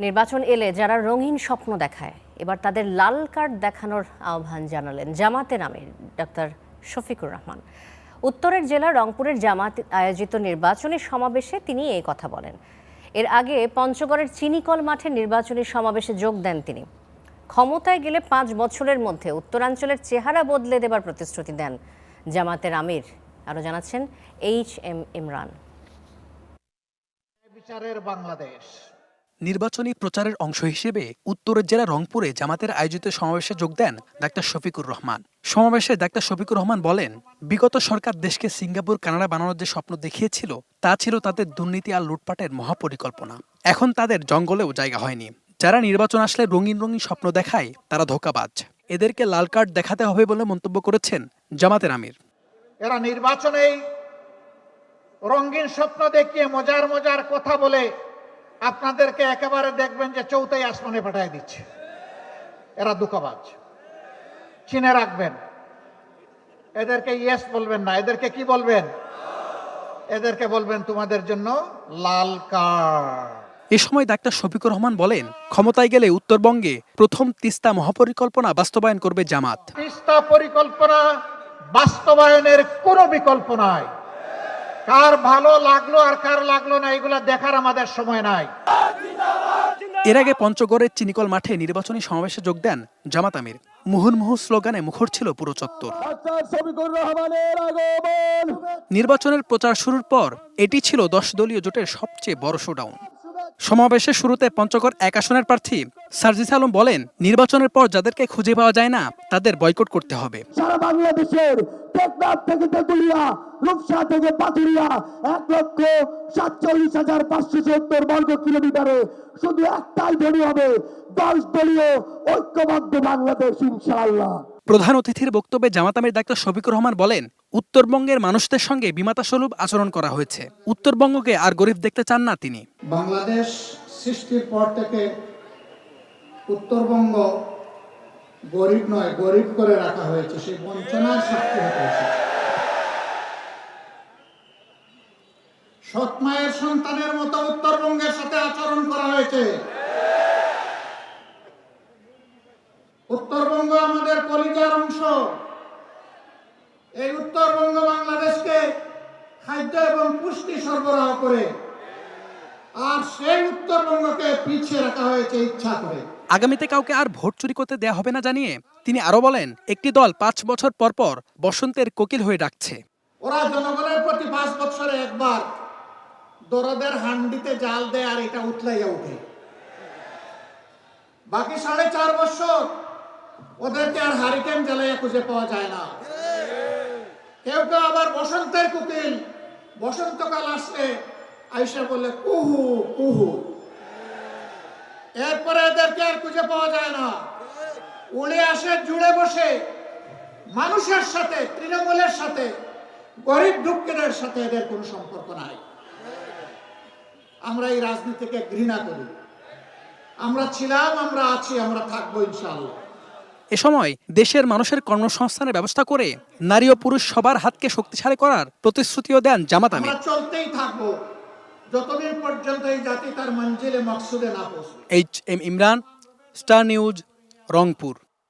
নির্বাচন এলে যারা রঙিন স্বপ্ন দেখায় এবার তাদের লাল কার্ড দেখানোর আহ্বান জানালেন জামাতের আমির ডক্টর শফিকুর রহমান। উত্তরের জেলা রংপুরের জামাত আয়োজিত নির্বাচনী সমাবেশে তিনি এই কথা বলেন। এর আগে পঞ্চগড়ের চিনিকল মাঠে নির্বাচনী সমাবেশে যোগ দেন তিনি। ক্ষমতায় গেলে 5 বছরের মধ্যে উত্তরাঞ্চলের চেহারা বদলে দেবার প্রতিশ্রুতি দেন জামাতের আমির। আরও জানাচ্ছেন HM ইমরান। বিচারের বাংলাদেশ নির্বাচনী প্রচারের অংশ হিসেবে উত্তরের জেলা রংপুরে জামাতের আয়োজিত সমাবেশে যোগ দেন ডাক্তার শফিকুর রহমান। সমাবেশে ডাক্তার শফিকুর রহমান বলেন, বিগত সরকার দেশকে সিঙ্গাপুর কানাডা বানানোর যে স্বপ্ন দেখিয়েছিল তা ছিল তাদের দুর্নীতি আর লুটপাটের মহাপরিকল্পনা। এখন তাদের জঙ্গলেও জায়গা হয়নি। যারা নির্বাচন আসলে রঙিন রঙিন স্বপ্ন দেখায় তারা ধোঁকাবাজ। এদেরকে লাল কার্ড দেখাতে হবে বলে মন্তব্য করেছেন জামাতের আমির। এরা নির্বাচনেই রঙিন স্বপ্ন দেখিয়ে মজার মজার কথা বলে আপনাদেরকে একেবারে দেখবেন যে চৌথাই আসমানে পাঠিয়ে দিচ্ছে। এরা ধোঁকাবাজ, চিনে রাখবেন। এদেরকে ইয়েস বলবেন না, এদেরকে কি বলবেন? এদেরকে বলবেন তোমাদের জন্য লাল কার্ড। এ সময় ডাক্তার শফিকুর রহমান বলেন, ক্ষমতায় গেলে উত্তরবঙ্গে প্রথম তিস্তা মহাপরিকল্পনা বাস্তবায়ন করবে জামাত। তিস্তা পরিকল্পনা বাস্তবায়নের কোনো বিকল্প নাই। কার ভালো লাগলো আর কার লাগলো না এগুলা দেখার আমাদের সময় নাই। এর আগে পঞ্চগড়ের চিনিকল মাঠে নির্বাচনী সমাবেশে যোগ দেন জামাত আমির। মুহুর্মুহু স্লোগানে মুখর ছিল পুরো চত্বর। নির্বাচনের প্রচার শুরুর পর এটি ছিল 10 দলীয় জোটের সবচেয়ে বড় শোডাউন। সমাবেশের শুরুতে পঞ্চগড় 1 আসনের প্রার্থী সার্জিস আলম বলেন, নির্বাচনের পর যাদেরকে খুঁজে পাওয়া যায় না তাদের বয়কট করতে হবে। সারা বাংলাদেশের টেকনাফ থেকে তেতুলিয়া, রূপসা থেকে পাথুরিয়া 1,47,570 বর্গ কিলোমিটারে শুধু একটাই ধনী হবে, 10 দলীয় ঐক্যবদ্ধ বাংলাদেশ ইনশাআল্লাহ। প্রধান অতিথির বক্তব্যে জামাত আমির ডাক্তার শফিকুর রহমান বলেন, উত্তরবঙ্গের মানুষদের সঙ্গে বিমাতাসুলভ আচরণ করা হয়েছে। উত্তরবঙ্গকে আর গরিব দেখতে চান না তিনি। বাংলাদেশ সৃষ্টির পর থেকে উত্তরবঙ্গ গরিব নয়, গরিব করে রাখা হয়েছে। সেই বঞ্চনার সাক্ষী হতে হয়েছে। সৎ মায়ের সন্তানের মতো উত্তরবঙ্গের সাথে আচরণ করা হয়েছে। উত্তরবঙ্গ আমাদের কলিজার অংশ। এই উত্তরবঙ্গ বাংলাদেশকে খাদ্য এবং পুষ্টি সরবরাহ করে, আর সেই উত্তরবঙ্গকে পিছিয়ে রাখা হয়েছে ইচ্ছা করে। আগামীতে কাউকে আর ভোট চুরি করতে দেয়া হবে না জানিয়ে তিনি আরো বলেন, একটি দল 5 বছর পর পর বসন্তের কোকিল হয়ে ডাকছে। ওরা জনগণের প্রতি 5 বছরে একবার দরদের হান্ডিতে জাল দেয় আর এটা উতলাইয়া উঠে। বাকি 4.5 বছর ওদেরকে আর হারিকেন জ্বালাইয়া খুঁজে পাওয়া যায় না। কেউ কেউ আবার বসন্তের কোকিল, বসন্তকাল আসলে আইসা বলে কুহু কুহু। এরপরে এদেরকে আর খুঁজে পাওয়া যায় না। উড়ে আসে জুড়ে বসে মানুষের সাথে, তৃণমূলের সাথে, গরিব দুঃখীদের সাথে এদের কোনো সম্পর্ক নাই। আমরা এই রাজনীতিকে ঘৃণা করি। আমরা ছিলাম, আমরা আছি, আমরা থাকবো ইনশাআল্লাহ। এ সময় দেশের মানুষের কর্মসংস্থানের ব্যবস্থা করে নারী ও পুরুষ সবার হাতকে শক্তিশালী করার প্রতিশ্রুতিও দেন জামাত আমির। আমরা চলতেই থাকবো যতদিন পর্যন্ত এই জাতি তার মঞ্জিলে মকসুদে না পৌঁছবে। HM Imran, star news, Rangpur.